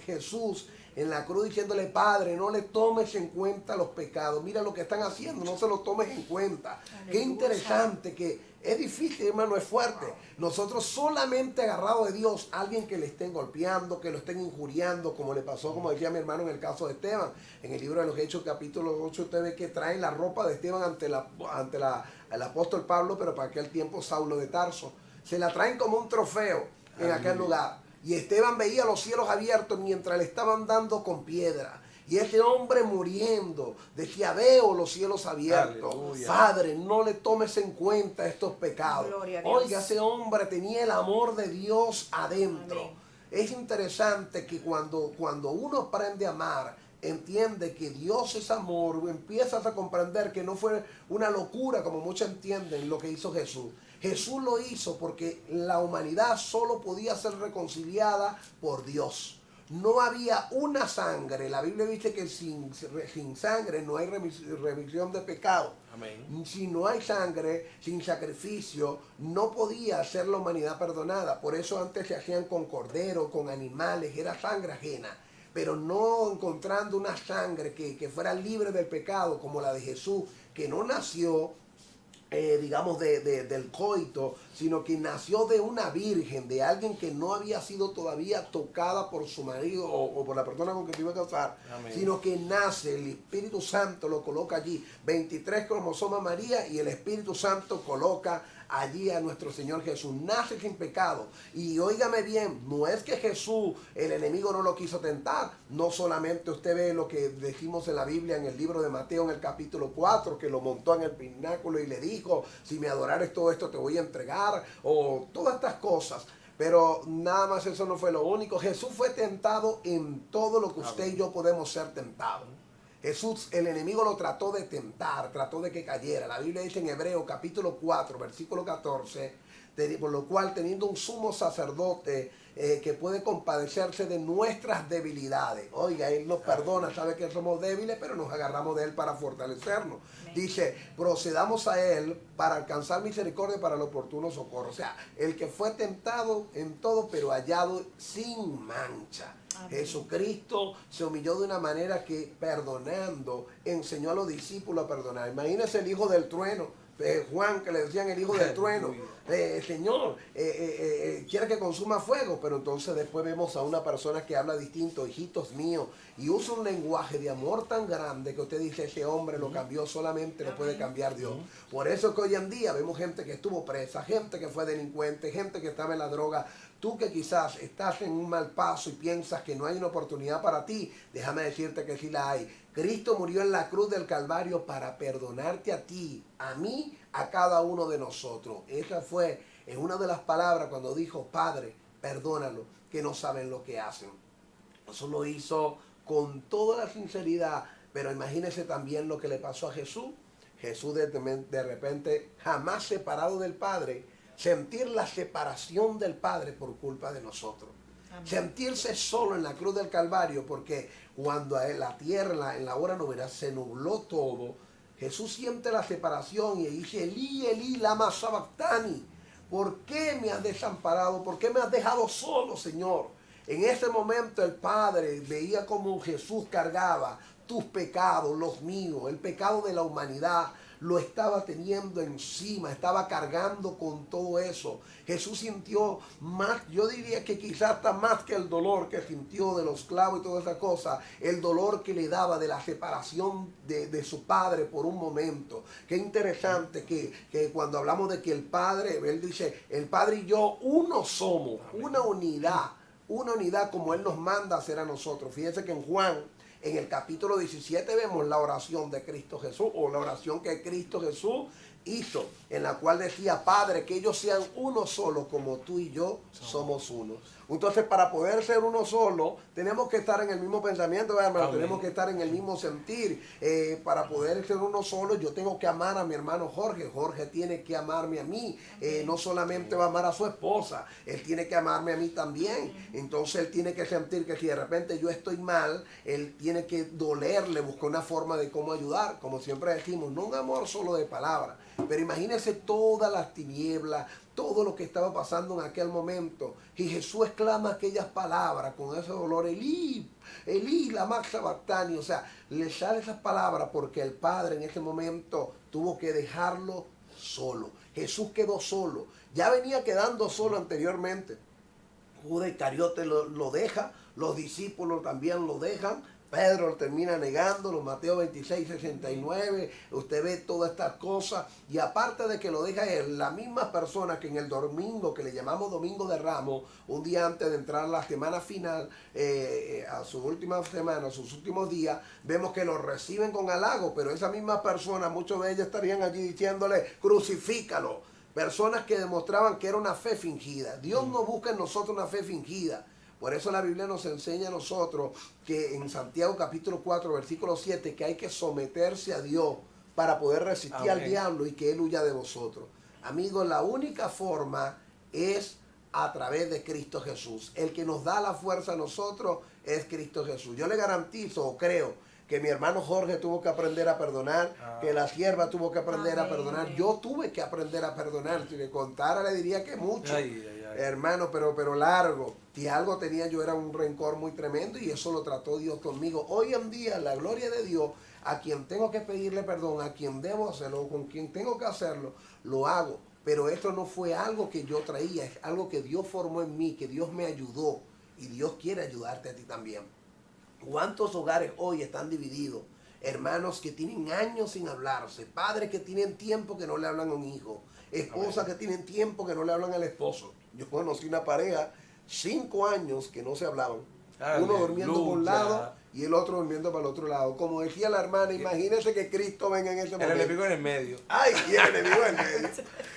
Jesús en la cruz diciéndole, Padre, no le tomes en cuenta los pecados, mira lo que están haciendo, no se lo tomes en cuenta. Aleluya. Qué interesante, que es difícil, hermano, es fuerte. Nosotros solamente agarrados de Dios, alguien que le estén golpeando, que lo estén injuriando, como le pasó, como decía mi hermano en el caso de Esteban. En el libro de los Hechos, capítulo 8, usted ve que traen la ropa de Esteban ante el apóstol Pablo, pero para aquel tiempo Saulo de Tarso. Se la traen como un trofeo en aquel lugar. Y Esteban veía los cielos abiertos mientras le estaban dando con piedra. Y ese hombre muriendo decía, veo los cielos abiertos. Aleluya. Padre, no le tomes en cuenta estos pecados. Oiga, ese hombre tenía el amor de Dios adentro. Amén. Es interesante que cuando uno aprende a amar, entiende que Dios es amor, empiezas a comprender que no fue una locura como muchos entienden lo que hizo Jesús. Jesús lo hizo porque la humanidad solo podía ser reconciliada por Dios. No había una sangre. La Biblia dice que sin sangre no hay remisión de pecado. Amén. Si no hay sangre, sin sacrificio, no podía ser la humanidad perdonada. Por eso antes se hacían con cordero, con animales, era sangre ajena. Pero no encontrando una sangre que fuera libre del pecado como la de Jesús, que no nació digamos, del coito, sino que nació de una virgen, de alguien que no había sido todavía tocada por su marido o por la persona con que se iba a casar, Amén. sino que nace, el Espíritu Santo lo coloca allí, 23 cromosomas María, y el Espíritu Santo coloca allí a nuestro Señor Jesús. Nace sin pecado. Y óigame bien, no es que Jesús, el enemigo no lo quiso tentar. No solamente usted ve lo que decimos en la Biblia, en el libro de Mateo, en el capítulo 4, que lo montó en el pináculo y le dijo, si me adorares todo esto te voy a entregar, o todas estas cosas. Pero nada más eso no fue lo único. Jesús fue tentado en todo lo que usted y yo podemos ser tentados. Jesús, el enemigo lo trató de tentar, trató de que cayera. La Biblia dice en Hebreos capítulo 4, versículo 14, por lo cual teniendo un sumo sacerdote que puede compadecerse de nuestras debilidades. Oiga, Él nos perdona, sabe que somos débiles, pero nos agarramos de Él para fortalecernos. Dice, procedamos a Él para alcanzar misericordia para el oportuno socorro. O sea, el que fue tentado en todo, pero hallado sin mancha. Amén. Jesucristo se humilló de una manera que, perdonando, enseñó a los discípulos a perdonar. Imagínense el hijo del trueno. Juan, que le decían el hijo del trueno, Señor, quiere que consuma fuego, pero entonces después vemos a una persona que habla distinto, hijitos míos, y usa un lenguaje de amor tan grande que usted dice, ese hombre lo cambió, solamente lo puede cambiar Dios. Por eso es que hoy en día vemos gente que estuvo presa, gente que fue delincuente, gente que estaba en la droga. Tú que quizás estás en un mal paso y piensas que no hay una oportunidad para ti, déjame decirte que sí la hay. Cristo murió en la cruz del Calvario para perdonarte a ti, a mí, a cada uno de nosotros. Esa fue en una de las palabras cuando dijo, Padre, perdónalo, que no saben lo que hacen. Eso lo hizo con toda la sinceridad, pero imagínese también lo que le pasó a Jesús. Jesús de repente, jamás separado del Padre, sentir la separación del Padre por culpa de nosotros. Amén. Sentirse solo en la cruz del Calvario, porque cuando la tierra en la hora novena se nubló todo, Jesús siente la separación y dice, Elí, Elí, lama sabactani. ¿Por qué me has desamparado? ¿Por qué me has dejado solo, Señor? En ese momento el Padre veía como Jesús cargaba tus pecados, los míos, el pecado de la humanidad. Lo estaba teniendo encima, estaba cargando con todo eso. Jesús sintió más, yo diría que quizás hasta más que el dolor que sintió de los clavos y toda esa cosa, el dolor que le daba de la separación de su Padre por un momento. Qué interesante que cuando hablamos de que el Padre, Él dice, el Padre y yo uno somos, una unidad como Él nos manda a hacer a nosotros. Fíjense que en Juan, en el capítulo 17 vemos la oración de Cristo Jesús, o la oración que Cristo Jesús hizo, en la cual decía, Padre, que ellos sean uno solo, como tú y yo somos uno. Entonces, para poder ser uno solo, tenemos que estar en el mismo pensamiento, hermano, tenemos que estar en el mismo sentir. Para poder ser uno solo, yo tengo que amar a mi hermano Jorge. Jorge tiene que amarme a mí. No solamente va a amar a su esposa, él tiene que amarme a mí también. Entonces, él tiene que sentir que si de repente yo estoy mal, él tiene que dolerle, buscar una forma de cómo ayudar. Como siempre decimos, no un amor solo de palabras. Pero imagínense todas las tinieblas, todo lo que estaba pasando en aquel momento. Y Jesús exclama aquellas palabras con ese dolor, Elí, Elí, lama sabactani. O sea, le sale esas palabras porque el Padre en ese momento tuvo que dejarlo solo. Jesús quedó solo. Ya venía quedando solo anteriormente. Judas Iscariote lo deja, los discípulos también lo dejan. Pedro lo termina negándolo, Mateo 26, 69, usted ve todas estas cosas, y aparte de que lo deja él, la misma persona que en el domingo, que le llamamos Domingo de Ramos, un día antes de entrar a la semana final, a su última semana, a sus últimos días, vemos que lo reciben con halago, pero esa misma persona, muchos de ellos estarían allí diciéndole, crucifícalo. Personas que demostraban que era una fe fingida. Dios no busca en nosotros una fe fingida. Por eso la Biblia nos enseña a nosotros que en Santiago capítulo 4, versículo 7, que hay que someterse a Dios para poder resistir al diablo y que Él huya de vosotros. Amigos, la única forma es a través de Cristo Jesús. El que nos da la fuerza a nosotros es Cristo Jesús. Yo le garantizo o creo que mi hermano Jorge tuvo que aprender a perdonar, que la sierva tuvo que aprender a perdonar. Yo tuve que aprender a perdonar. Si le contara le diría que mucho, hermano, pero largo. Si algo tenía yo era un rencor muy tremendo y eso lo trató Dios conmigo. Hoy en día, la gloria de Dios, a quien tengo que pedirle perdón, a quien debo hacerlo, con quien tengo que hacerlo, lo hago. Pero esto no fue algo que yo traía, es algo que Dios formó en mí, que Dios me ayudó y Dios quiere ayudarte a ti también. ¿Cuántos hogares hoy están divididos? Hermanos que tienen años sin hablarse, padres que tienen tiempo que no le hablan a un hijo, esposas que tienen tiempo que no le hablan al esposo. Yo conocí una pareja, 5 años que no se hablaban. Uno durmiendo por un lado y el otro durmiendo para el otro lado. Como decía la hermana, imagínese que Cristo venga en ese momento. El enemigo en el medio. Ay, y el enemigo en el medio.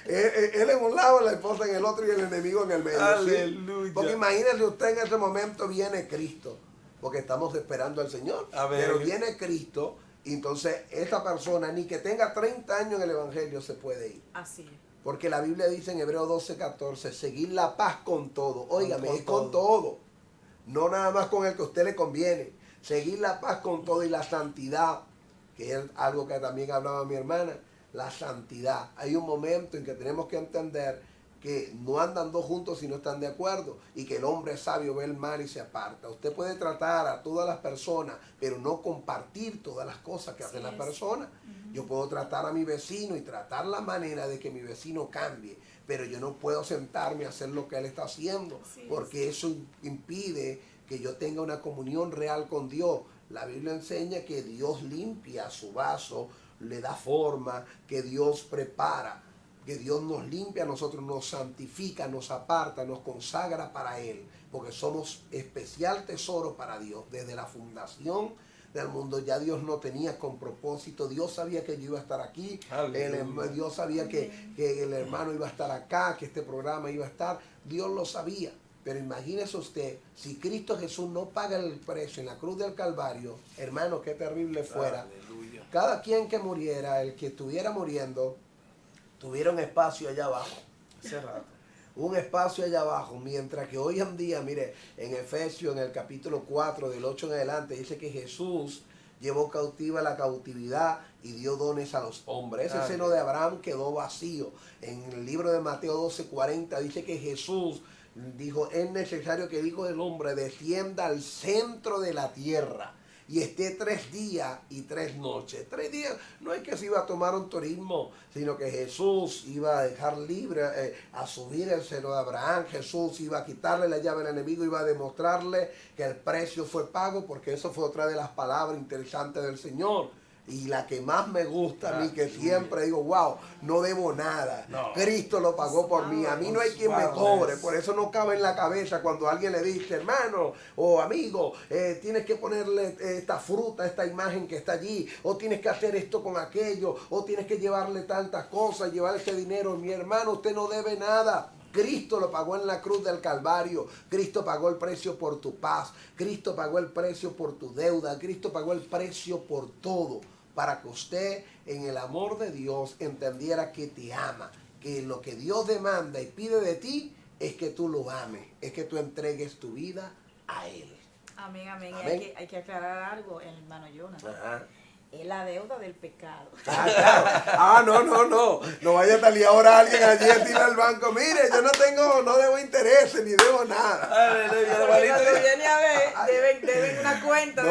Él en un lado, la esposa en el otro y el enemigo en el medio. Aleluya. ¿Sí? Porque imagínese usted en ese momento viene Cristo. Porque estamos esperando al Señor. Pero viene Cristo y entonces esta persona, ni que tenga 30 años en el Evangelio, se puede ir. Así es. Porque la Biblia dice en Hebreos 12:14, seguir la paz con todo. Óigame, es con todo. No nada más con el que a usted le conviene. Seguir la paz con todo y la santidad, que es algo que también hablaba mi hermana, la santidad. Hay un momento en que tenemos que entender que no andan dos juntos si no están de acuerdo y que el hombre sabio ve el mal y se aparta. Usted puede tratar a todas las personas, pero no compartir todas las cosas que hacen las personas. Yo puedo tratar a mi vecino y tratar la manera de que mi vecino cambie, pero yo no puedo sentarme a hacer lo que él está haciendo, porque eso impide que yo tenga una comunión real con Dios. La Biblia enseña que Dios limpia su vaso, le da forma, que Dios prepara, que Dios nos limpia a nosotros, nos santifica, nos aparta, nos consagra para Él, porque somos especial tesoro para Dios. Desde la fundación del mundo ya Dios no tenía con propósito. Dios sabía que yo iba a estar aquí, Dios sabía que el hermano iba a estar acá, que este programa iba a estar. Dios lo sabía. Pero imagínese usted, si Cristo Jesús no paga el precio en la cruz del Calvario, hermano, qué terrible fuera. Aleluya. Cada quien que muriera, el que estuviera muriendo, tuviera un espacio allá abajo. Hace rato. Un espacio allá abajo, mientras que hoy en día, mire, en Efesios, en el capítulo 4, del 8 en adelante, dice que Jesús llevó cautiva la cautividad y dio dones a los hombres. Ese seno de Abraham quedó vacío. En el libro de Mateo 12:40 dice que Jesús dijo, es necesario que el Hijo del Hombre descienda al centro de la tierra y esté 3 días y 3 noches. 3 días, no es que se iba a tomar un turismo, sino que Jesús iba a dejar libre, a subir el seno de Abraham. Jesús iba a quitarle la llave al enemigo, iba a demostrarle que el precio fue pago, porque eso fue otra de las palabras interesantes del Señor. Y la que más me gusta a mí, que siempre digo, wow, no debo nada. No. Cristo lo pagó por mí. A mí no hay quien me cobre. Por eso no cabe en la cabeza cuando alguien le dice, hermano o amigo, tienes que ponerle esta fruta, esta imagen que está allí, o tienes que hacer esto con aquello, o tienes que llevarle tantas cosas, llevar ese dinero. Mi hermano, usted no debe nada. Cristo lo pagó en la cruz del Calvario. Cristo pagó el precio por tu paz. Cristo pagó el precio por tu deuda. Cristo pagó el precio por todo, para que usted en el amor de Dios entendiera que te ama, que lo que Dios demanda y pide de ti es que tú lo ames, es que tú entregues tu vida a Él. Amén, amén. Amén. Hay que aclarar algo, hermano Jonathan. Ajá. Es la deuda del pecado. Claro. No vaya a salir ahora alguien allí a decirle al banco, mire, yo no debo intereses ni debo nada. Cuando viene a ver, deben una cuenta.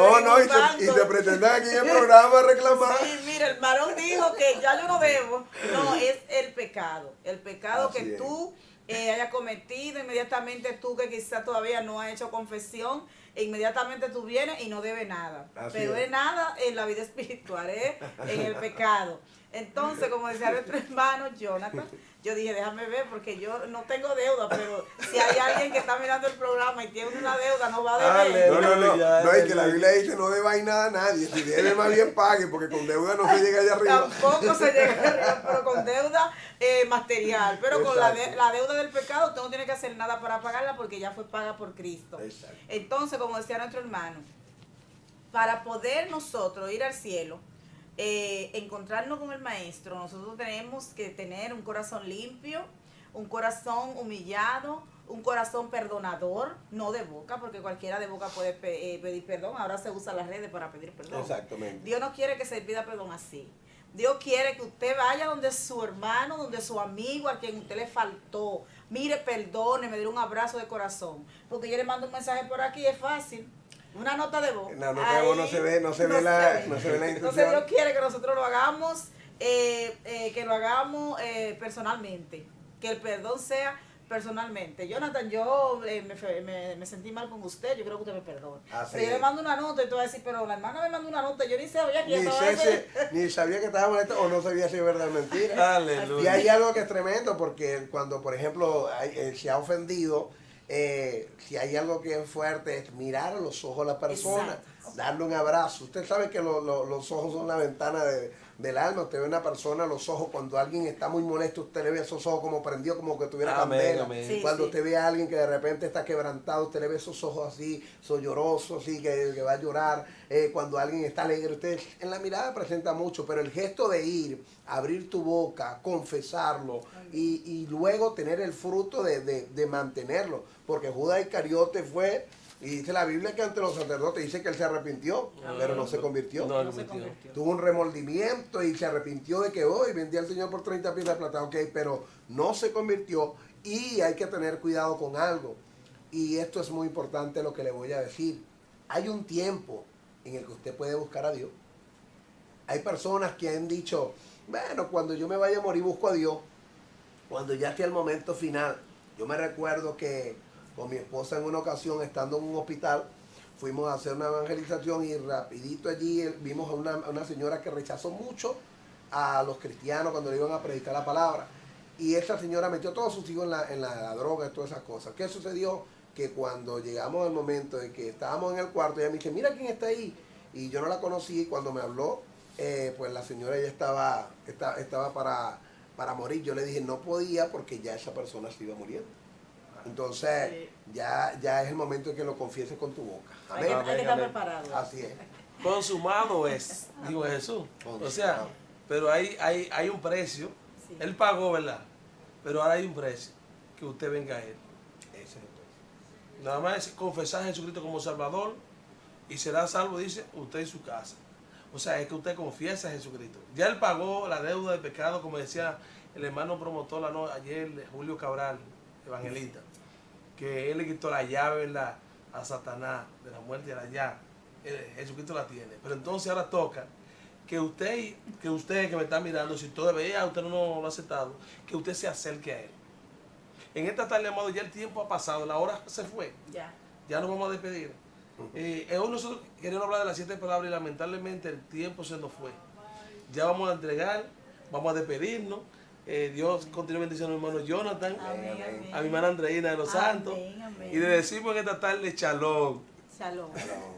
Y te pretendan aquí en el programa reclamar. Sí, mira, el varón dijo que ya yo no debo. No, es el pecado. El pecado Así que es. tú hayas cometido, inmediatamente tú que quizás todavía no has hecho confesión, e inmediatamente tú vienes y no debes nada. Así pero es nada en la vida espiritual, en el pecado. Entonces, como decía nuestro hermano Jonathan, yo dije, déjame ver, porque yo no tengo deuda, pero si hay alguien que está mirando el programa y tiene una deuda, no va a deber. No, es que la Biblia dice no debáis nada a nadie. Si debe, más bien pague, porque con deuda no se llega allá arriba. Tampoco se llega arriba, pero con deuda material. Pero con la deuda del pecado, usted no tiene que hacer nada para pagarla, porque ya fue paga por Cristo. Exacto. Entonces, como decía nuestro hermano, para poder nosotros ir al cielo, encontrarnos con el Maestro, nosotros tenemos que tener un corazón limpio, un corazón humillado, un corazón perdonador, no de boca, porque cualquiera de boca puede pedir perdón. Ahora se usan las redes para pedir perdón. Exactamente. Dios no quiere que se pida perdón así. Dios quiere que usted vaya donde su hermano, donde su amigo, a quien usted le faltó. Mire, perdone, me dé un abrazo de corazón. Porque yo le mando un mensaje por aquí, es fácil. Una nota de voz. La nota de voz no se ve la Entonces instrucción. Dios quiere que nosotros lo hagamos, personalmente. Que el perdón sea personalmente. Jonathan, yo me sentí mal con usted, yo creo que usted me perdona. Pero yo le mando una nota y tú vas a decir, pero la hermana me mandó una nota, yo ni sabía que ni sabía que estaba molesto o no sabía si es verdad o mentira. Aleluya. Y hay algo que es tremendo, porque cuando, por ejemplo, se ha ofendido, si hay algo que es fuerte, es mirar a los ojos a la persona, darle un abrazo. Usted sabe que los ojos son la ventana del alma. Usted ve a una persona, los ojos, cuando alguien está muy molesto, usted le ve esos ojos como prendido, como que tuviera candela. Sí, cuando usted ve a alguien que de repente está quebrantado, usted le ve esos ojos así, sollorosos, así, que va a llorar. Cuando alguien está alegre, usted en la mirada presenta mucho, pero el gesto de ir, abrir tu boca, confesarlo y luego tener el fruto de mantenerlo. Porque Judas Iscariote fue, y dice la Biblia que ante los sacerdotes dice que él se arrepintió, pero no se convirtió. No se convirtió. Tuvo un remordimiento y se arrepintió de que hoy vendía al Señor por 30 piezas de plata, ok, pero no se convirtió. Y hay que tener cuidado con algo. Y esto es muy importante lo que le voy a decir. Hay un tiempo en el que usted puede buscar a Dios. Hay personas que han dicho, bueno, cuando yo me vaya a morir busco a Dios. Cuando ya esté el momento final. Yo me recuerdo que con mi esposa en una ocasión, estando en un hospital, fuimos a hacer una evangelización y rapidito allí vimos a una señora que rechazó mucho a los cristianos cuando le iban a predicar la palabra. Y esa señora metió a todos sus hijos en la droga y todas esas cosas. ¿Qué sucedió? Que cuando llegamos al momento de que estábamos en el cuarto, ella me dice, mira quién está ahí. Y yo no la conocí, y cuando me habló, pues la señora ya estaba para morir. Yo le dije, no podía porque ya esa persona se iba muriendo. Entonces, ya es el momento de que lo confieses con tu boca. Amén. Hay que estar preparado. Así es. Consumado es, dijo Jesús. O sea, Consumado. pero hay un precio. Sí. Él pagó, ¿verdad? Pero ahora hay un precio. Que usted venga a Él. Ese es el precio. Nada más es confesar a Jesucristo como Salvador y será salvo, dice, usted y su casa. O sea, es que usted confiesa a Jesucristo. Ya Él pagó la deuda de pecado, como decía el hermano promotor ayer, Julio Cabral, evangelista, que Él le quitó la llave, ¿verdad?, a Satanás de la muerte y de la llave. Jesucristo la tiene. Pero entonces ahora toca que usted que me está mirando, si todavía usted no lo ha aceptado, que usted se acerque a Él. En esta tarde, amado, ya el tiempo ha pasado, la hora se fue. Ya nos vamos a despedir. Hoy nosotros queríamos hablar de las 7 palabras y lamentablemente el tiempo se nos fue. Ya vamos a entregar, vamos a despedirnos. Dios continúe bendiciendo a mi hermano Jonathan, Amén. a mi hermana Andreina de los Santos. Amén. Y le decimos en esta tarde, shalom. Shalom. Shalom.